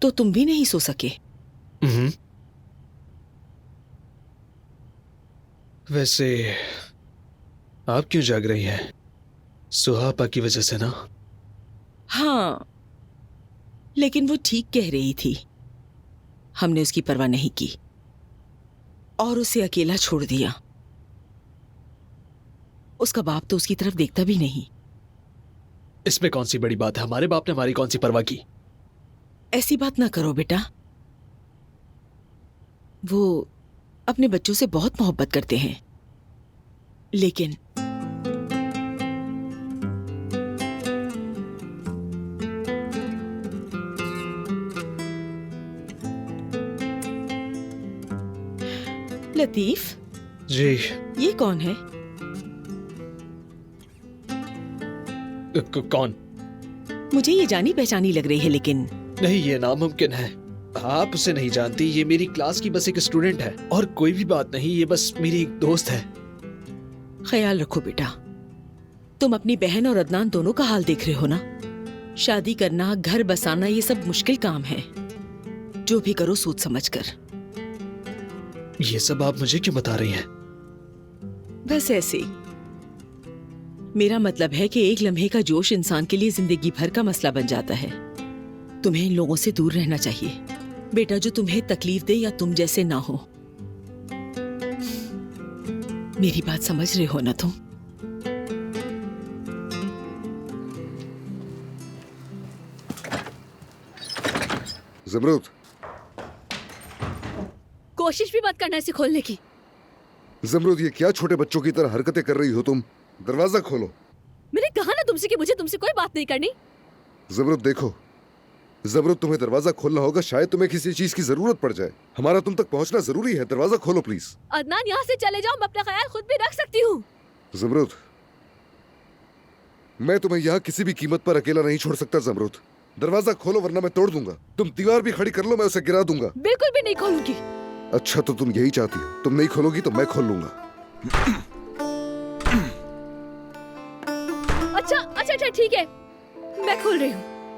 तो तुम भी नहीं सो सके? वैसे आप क्यों जाग रही हैं? सुहापा की वजह से ना? हाँ, लेकिन वो ठीक कह रही थी। हमने उसकी परवाह नहीं की और उसे अकेला छोड़ दिया। उसका बाप तो उसकी तरफ देखता भी नहीं। इसमें कौन सी बड़ी बात है? हमारे बाप ने हमारी कौन सी परवाह की? ऐसी बात ना करो बेटा। वो अपने बच्चों से बहुत मोहब्बत करते हैं, लेकिन लतीफ, जी। ये कौन है? कौन? मुझे ये जानी पहचानी लग रही है, लेकिन नहीं, ये नामुमकिन है। आप उसे नहीं जानती। ये मेरी क्लास की बस एक स्टूडेंट है और कोई भी बात नहीं, ये बस मेरी एक दोस्त है। ख्याल रखो बेटा। तुम अपनी बहन और अदनान दोनों का हाल देख रहे हो ना। शादी करना, घर बसाना, ये सब मुश्किल काम है। जो भी करो सोच समझ कर। ये सब आप मुझे क्यों बता रही हैं? बस ऐसे। मेरा मतलब है कि एक लम्हे का जोश इंसान के लिए जिंदगी भर का मसला बन जाता है। तुम्हें इन लोगों से दूर रहना चाहिए बेटा, जो तुम्हें तकलीफ दे या तुम जैसे ना हो। मेरी बात समझ रहे हो ना तुम? ज़मरूद, कोशिश भी मत करना इसे खोलने की। ज़मरूद, ये क्या छोटे बच्चों की तरह हरकतें कर रही हो तुम? दरवाजा खोलो। मैंने कहा ना तुमसे कि मुझे तुमसे कोई बात नहीं करनी। ज़मरूद देखो, ज़मरूद तुम्हें दरवाजा खोलना होगा, शायद तुम्हें किसी चीज की जरूरत पड़ जाए। हमारा तुम तक पहुंचना जरूरी है। दरवाजा खोलो प्लीज। अदनान, यहाँ से चले जाओ, मैं अपना ख्याल खुद भी रख सकती हूँ। ज़मरूद, मैं तुम्हें यहाँ किसी भी कीमत पर अकेला नहीं छोड़ सकता। ज़मरूद, दरवाजा खोलो वरना मैं तोड़ दूंगा। तुम दीवार भी खड़ी कर लो, मैं उसे गिरा दूंगा। बिल्कुल भी नहीं खोलूंगी। अच्छा, तो तुम यही चाहती हो? तुम नहीं खोलोगी तो मैं खोल लूंगा। अच्छा ठीक है, मैं खोल रही हूँ।